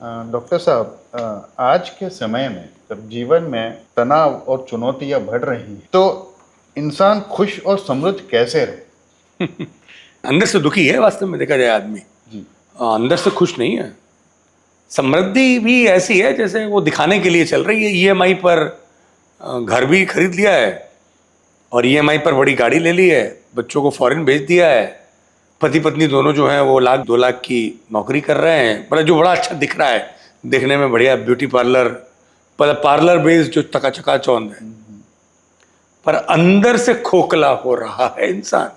Doctor साहब, आज के समय में जब जीवन में तनाव और चुनौतियां बढ़ रही हैं तो इंसान खुश और समृद्ध कैसे रहे? अंदर से दुखी है वास्तव में देखा जाए आदमी। जी। अंदर से खुश नहीं है। समृद्धि भी ऐसी है जैसे वो दिखाने के लिए चल रही है। ईएमआई पर घर भी खरीद लिया है और ईएमआई पर बड़ी गाड़ी ले ली है, बच्चों को फॉरेन भेज दिया है, पति पत्नी दोनों जो हैं वो 1 लाख 2 लाख की नौकरी कर रहे हैं, बड़ा जो बड़ा अच्छा दिख रहा है, दिखने में बढ़िया ब्यूटी पार्लर, पर पार्लर बेस्ड जो चका चौंध है, पर अंदर से खोखला हो रहा है इंसान।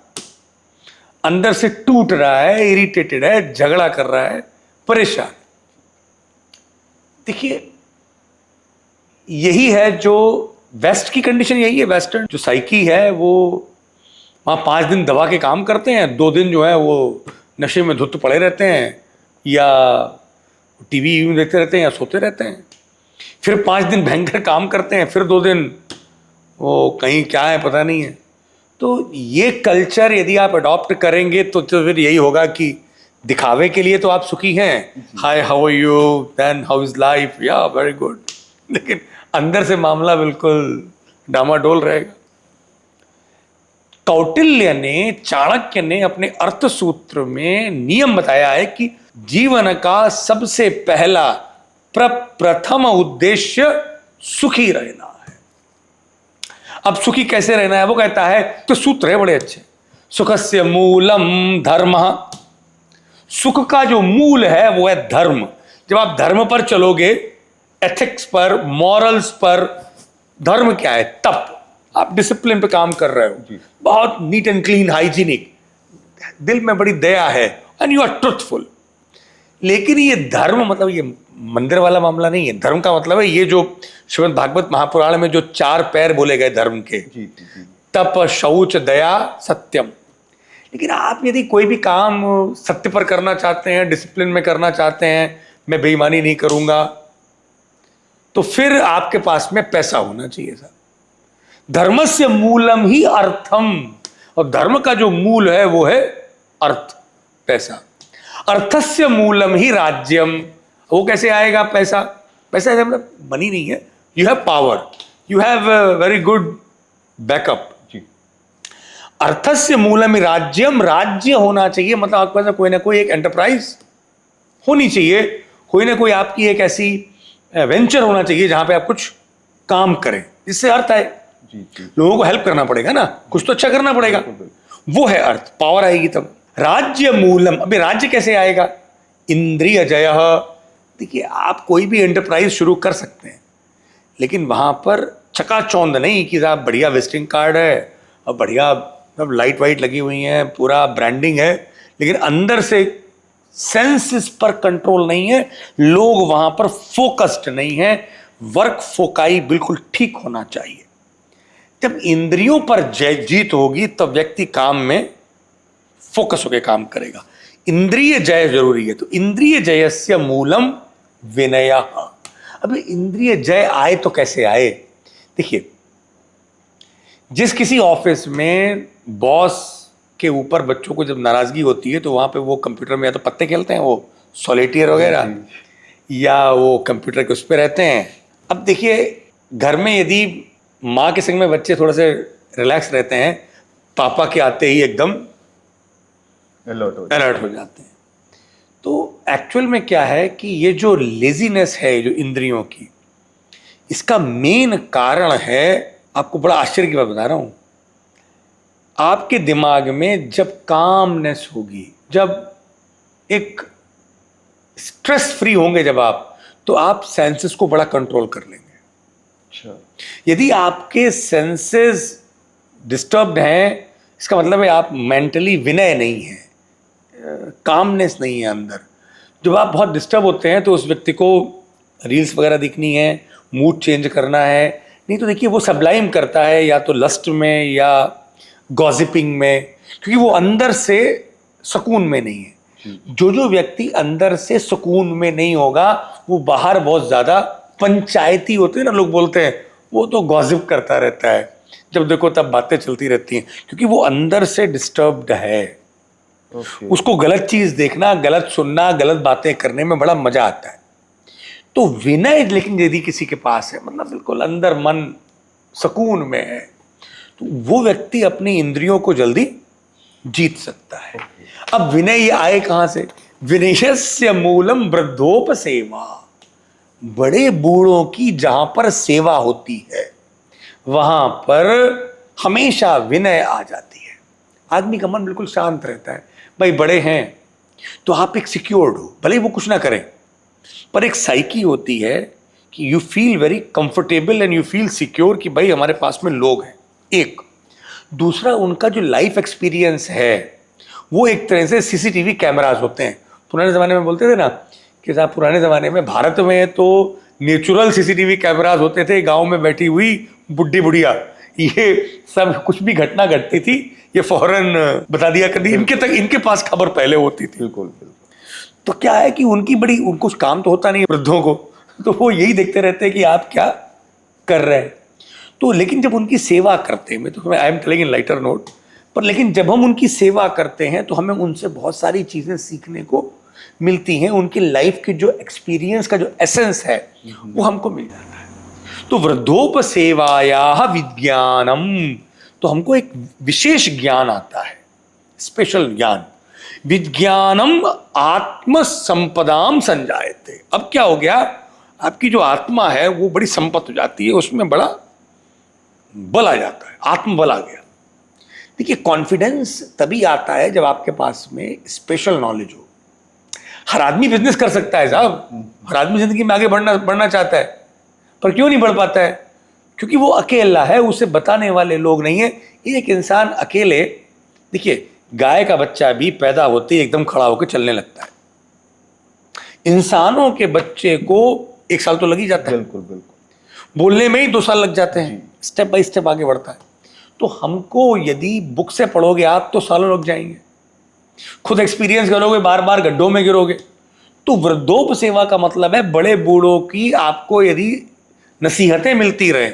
अंदर से टूट रहा है, इरिटेटेड है, झगड़ा कर रहा है, परेशान। देखिए, यही है जो वेस्ट की कंडीशन, यही है। वेस्टर्न जो साइकी है वो वहां 5 दिन दवा के काम करते हैं, 2 दिन जो है वो नशे में धुत पड़े रहते हैं या टीवी देखते रहते हैं या सोते रहते हैं। फिर 5 दिन भयंकर काम करते हैं, फिर 2 दिन वो कहीं क्या है पता नहीं है। तो ये कल्चर यदि आप अडॉप्ट करेंगे तो फिर यही होगा कि दिखावे के लिए तो आप सुखी हैं, hi how are you, then how is life, या वेरी गुड, लेकिन अंदर से मामला बिल्कुल डामाडोल रहेगा। कौटिल्य ने, चाणक्य ने अपने अर्थसूत्र में नियम बताया है कि जीवन का सबसे पहला प्रथम उद्देश्य सुखी रहना है। अब सुखी कैसे रहना है वो कहता है, तो सूत्र है बड़े अच्छे। सुखस्य मूलम धर्मः, सुख का जो मूल है वो है धर्म। जब आप धर्म पर चलोगे, एथिक्स पर, मॉरल्स पर, धर्म क्या है? तप। आप डिसिप्लिन पे काम कर रहे हो, बहुत नीट एंड क्लीन, हाइजीनिक, दिल में बड़ी दया है, एंड यू आर ट्रुथफुल। लेकिन ये धर्म मतलब ये मंदिर वाला मामला नहीं है। धर्म का मतलब है ये जो श्रीमद् भागवत महापुराण में जो 4 पैर बोले गए धर्म के, तप, शौच, दया, सत्यम। लेकिन आप यदि कोई भी काम सत्य पर करना चाहते हैं, डिसिप्लिन में करना चाहते हैं, मैं बेईमानी नहीं करूंगा, तो फिर आपके पास में पैसा होना चाहिए साहब। धर्मस्य मूलम ही अर्थम, और धर्म का जो मूल है वो है अर्थ, पैसा। अर्थस्य मूलम ही राज्यम, वो कैसे आएगा पैसा? पैसा मतलब मनी नहीं है, you have power, you have very good backup. अर्थस्य मूलम ही राज्यम, राज्य होना चाहिए, मतलब आपके पास कोई ना कोई एक एंटरप्राइज होनी चाहिए, कोई ना कोई आपकी एक ऐसी वेंचर होना चाहिए जहां पे आप कुछ काम करें, जिससे अर्थ आए। लोगों को हेल्प करना पड़ेगा ना, कुछ तो अच्छा करना पड़ेगा, वो है अर्थ, पावर आएगी तब। राज्य मूलम, अभी राज्य कैसे आएगा? इंद्रिय जय। देखिए, आप कोई भी एंटरप्राइज शुरू कर सकते हैं, लेकिन वहां पर चकाचौंध नहीं कि साहब बढ़िया विजिटिंग कार्ड है और बढ़िया सब लाइट वाइट लगी हुई है, पूरा ब्रांडिंग है, लेकिन अंदर से सेंसेस पर कंट्रोल नहीं है, लोग वहां पर फोकस्ड नहीं है। वर्क फोकाई बिल्कुल ठीक होना चाहिए। जब इंद्रियों पर जय जीत होगी तब व्यक्ति काम में फोकस होकर काम करेगा। इंद्रिय जय जरूरी है। तो इंद्रिय जयस्य मूलम विनय। अब इंद्रिय जय आए तो कैसे आए? देखिए, जिस किसी ऑफिस में बॉस के ऊपर बच्चों को जब नाराजगी होती है तो वहां पे वो कंप्यूटर में या तो पत्ते खेलते हैं, वो सॉलिटेयर वगैरह, या वो कंप्यूटर के उस पर रहते हैं। अब देखिए, घर में यदि माँ के संग में बच्चे थोड़े से रिलैक्स रहते हैं, पापा के आते ही एकदम अलर्ट हो जाते हैं। तो एक्चुअल में क्या है कि ये जो लेजीनेस है जो इंद्रियों की, इसका मेन कारण है, आपको बड़ा आश्चर्य की बात बता रहा हूं, आपके दिमाग में जब कामनेस होगी, जब एक स्ट्रेस फ्री होंगे जब आप, तो आप सेंसेस को बड़ा कंट्रोल कर लेंगे। अच्छा। यदि आपके सेंसेस डिस्टर्ब्ड हैं, इसका मतलब है आप मेंटली विनय नहीं है, कामनेस नहीं है अंदर। जब आप बहुत डिस्टर्ब होते हैं तो उस व्यक्ति को रील्स वगैरह दिखनी है, मूड चेंज करना है, नहीं तो देखिए वो सबलाइम करता है या तो लस्ट में या गॉसिपिंग में, क्योंकि वो अंदर से सुकून में नहीं है। जो व्यक्ति अंदर से सुकून में नहीं होगा वो बाहर बहुत ज्यादा पंचायती होते हैं ना, लोग बोलते हैं, वो तो गॉसिप करता रहता है, जब देखो तब बातें चलती रहती हैं, क्योंकि वो अंदर से डिस्टर्ब्ड है। उसको गलत चीज देखना, गलत सुनना, गलत बातें करने में बड़ा मजा आता है। तो विनय लेकिन यदि किसी के पास है, मतलब बिल्कुल अंदर मन सुकून में है, तो वो व्यक्ति अपनी इंद्रियों को जल्दी जीत सकता है। अब विनय ये आए कहां से? विनयस्य मूलम वृद्धोपसेवा। बड़े बूढ़ों की जहां पर सेवा होती है वहां पर हमेशा विनय आ जाती है। आदमी का मन बिल्कुल शांत रहता है। भाई बड़े हैं तो आप एक सिक्योर्ड हो, भले ही वो कुछ ना करें, पर एक साइकी होती है कि you feel very comfortable and you feel secure कि भाई हमारे पास में लोग हैं। एक दूसरा, उनका जो लाइफ एक्सपीरियंस है वो एक तरह से सीसीटीवी कैमरास होते हैं। पुराने ज़माने में बोलते थे ना कि साहब पुराने ज़माने में भारत में तो नेचुरल सीसीटीवी कैमरास होते थे, गांव में बैठी हुई बुढ़ी बुढ़िया, ये सब कुछ भी घटना घटती थी ये फौरन बता दिया करती, इनके पास खबर पहले होती थी। बिल्कुल बिल्कुल। तो क्या है कि उनको कुछ काम तो होता नहीं है वृद्धों को, तो वो यही देखते रहते हैं कि आप क्या कर रहे हैं। तो लेकिन जब उनकी सेवा करते हैं, मैं तो I am telling in lighter note, पर लेकिन जब हम उनकी सेवा करते हैं तो हमें उनसे बहुत सारी चीज़ें सीखने को मिलती हैं। उनकी लाइफ की जो एक्सपीरियंस का जो एसेंस है वो हमको मिल जाता है। तो वृद्धोपसेवाया विज्ञानम, तो हमको एक विशेष ज्ञान आता है, स्पेशल ज्ञान। विज्ञानम आत्म संपदाम संजायते। अब क्या हो गया, आपकी जो आत्मा है वो बड़ी संपत्ति हो जाती है, उसमें बड़ा बल आ जाता है, आत्मबल आ गया। देखिए कॉन्फिडेंस तभी आता है जब आपके पास में स्पेशल नॉलेज हो। हर आदमी बिजनेस कर सकता है साहब, हर आदमी जिंदगी में आगे बढ़ना चाहता है, पर क्यों नहीं बढ़ पाता है? क्योंकि वो अकेला है, उसे बताने वाले लोग नहीं है। एक इंसान अकेले, देखिए गाय का बच्चा भी पैदा होते ही एकदम खड़ा होकर चलने लगता है, इंसानों के बच्चे को 1 साल तो लग ही जाता है, बिल्कुल बिल्कुल। बोलने में ही 2 साल लग जाते हैं, स्टेप बाय स्टेप आगे बढ़ता है। तो हमको यदि बुक से पढ़ोगे आप तो सालों लग जाएंगे, खुद एक्सपीरियंस करोगे, बार बार गड्ढों में गिरोगे। तो वृद्धोपसेवा का मतलब है बड़े बूढ़ों की आपको यदि नसीहतें मिलती रहे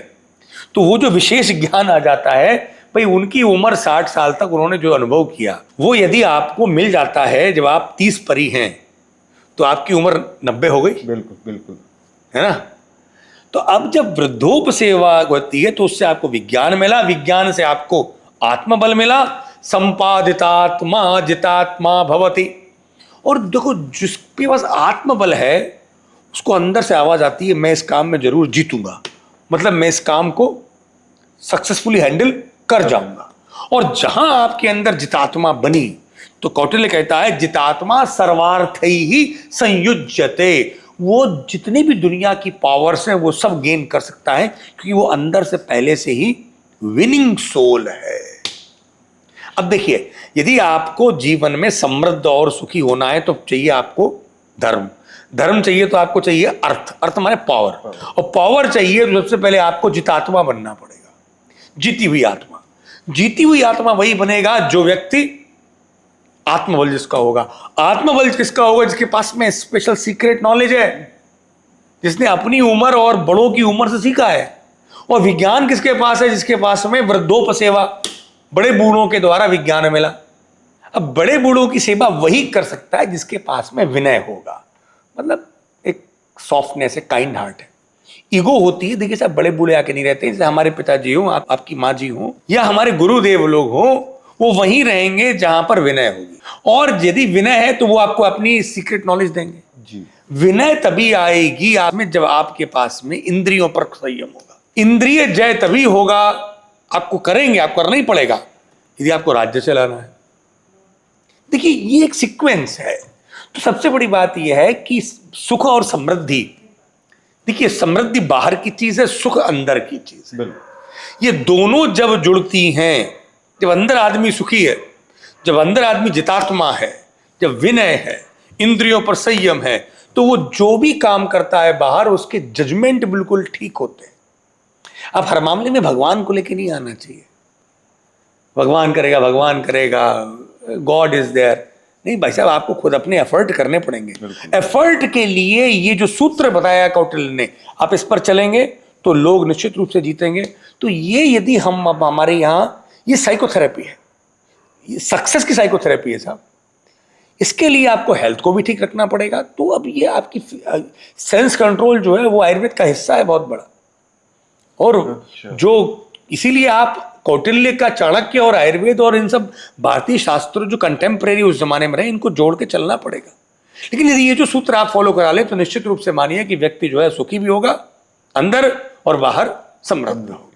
तो वो जो विशेष ज्ञान आ जाता है, भाई उनकी उम्र 60 साल तक उन्होंने जो अनुभव किया वो यदि आपको मिल जाता है जब आप 30 परी हैं तो आपकी उम्र 90 हो गई। बिल्कुल बिल्कुल, है ना? तो अब जब वृद्धोपसेवा होती है तो उससे आपको विज्ञान मिला, विज्ञान से आपको आत्मबल मिला। संपादितात्मा जितात्मा भवति। और देखो जिसके पास आत्मबल है उसको अंदर से आवाज आती है मैं इस काम में जरूर जीतूंगा, मतलब मैं इस काम को सक्सेसफुली हैंडल कर जाऊंगा। और जहां आपके अंदर जितात्मा बनी तो कौटिल्य कहता है जितात्मा सर्वार्थैहि संयुज्यते। वो जितने भी दुनिया की पावर्स हैं वो सब गेन कर सकता है क्योंकि वो अंदर से पहले से ही विनिंग सोल है। अब देखिए यदि आपको जीवन में समृद्ध और सुखी होना है तो चाहिए आपको धर्म, धर्म चाहिए तो आपको चाहिए अर्थ, अर्थ माने पावर, और पावर चाहिए तो सबसे पहले आपको जितात्मा बनना पड़ेगा, जीती हुई आत्मा। जीती हुई आत्मा वही बनेगा जो व्यक्ति आत्मबल जिसका होगा। आत्मबल किसका होगा? जिसके पास में स्पेशल सीक्रेट नॉलेज है, जिसने अपनी उम्र और बड़ों की उम्र से सीखा है। और विज्ञान किसके पास है? जिसके पास में वृद्धोपसेवा, बड़े बूढ़ों के द्वारा विज्ञान मिला। अब बड़े बूढ़ों की सेवा वही कर सकता है जिसके पास में विनय होगा, मतलब एक सॉफ्टनेस है, काइंड हार्ट है। ईगो होती है, देखिए साहब बड़े बूढ़े आके नहीं रहते, जैसे हमारे पिताजी हो, आपकी माँ जी हो, या हमारे गुरुदेव लोग हो, वो वहीं रहेंगे जहां पर विनय होगी। और यदि विनय है तो वो आपको अपनी सीक्रेट नॉलेज देंगे जी। विनय तभी आएगी आप में जब आपके पास में इंद्रियों पर संयम होगा। इंद्रिय जय तभी होगा, आपको करेंगे, आपको करना ही पड़ेगा यदि आपको राज्य चलाना है। देखिए ये एक सीक्वेंस है। तो सबसे बड़ी बात यह है कि सुख और समृद्धि, देखिए समृद्धि बाहर की चीज है, सुख अंदर की चीज है। बिल्कुल। ये दोनों जब जुड़ती हैं, जब अंदर आदमी सुखी है, जब अंदर आदमी जितात्मा है, जब विनय है, इंद्रियों पर संयम है, तो वो जो भी काम करता है बाहर उसके जजमेंट बिल्कुल ठीक होते हैं। अब हर मामले में भगवान को लेके नहीं आना चाहिए, भगवान करेगा, भगवान करेगा, गॉड इज देयर, नहीं भाई साहब, आपको खुद अपने एफर्ट करने पड़ेंगे। एफर्ट के लिए ये जो सूत्र बताया कौटिल्य ने, आप इस पर चलेंगे तो लोग निश्चित रूप से जीतेंगे। तो ये यदि हम अब हमारे यहाँ, ये साइकोथेरेपी है, ये सक्सेस की साइकोथेरेपी है साहब। इसके लिए आपको हेल्थ को भी ठीक रखना पड़ेगा। तो अब ये आपकी सेंस कंट्रोल जो है वो आयुर्वेद का हिस्सा है बहुत बड़ा। और अच्छा। जो इसीलिए आप कौटिल्य का चाणक्य और आयुर्वेद और इन सब भारतीय शास्त्रों जो कंटेम्प्रेरी उस जमाने में रहे, इनको जोड़ के चलना पड़ेगा। लेकिन यदि ये जो सूत्र आप फॉलो करा ले तो निश्चित रूप से मानिए कि व्यक्ति जो है सुखी भी होगा अंदर और बाहर समृद्ध होगा।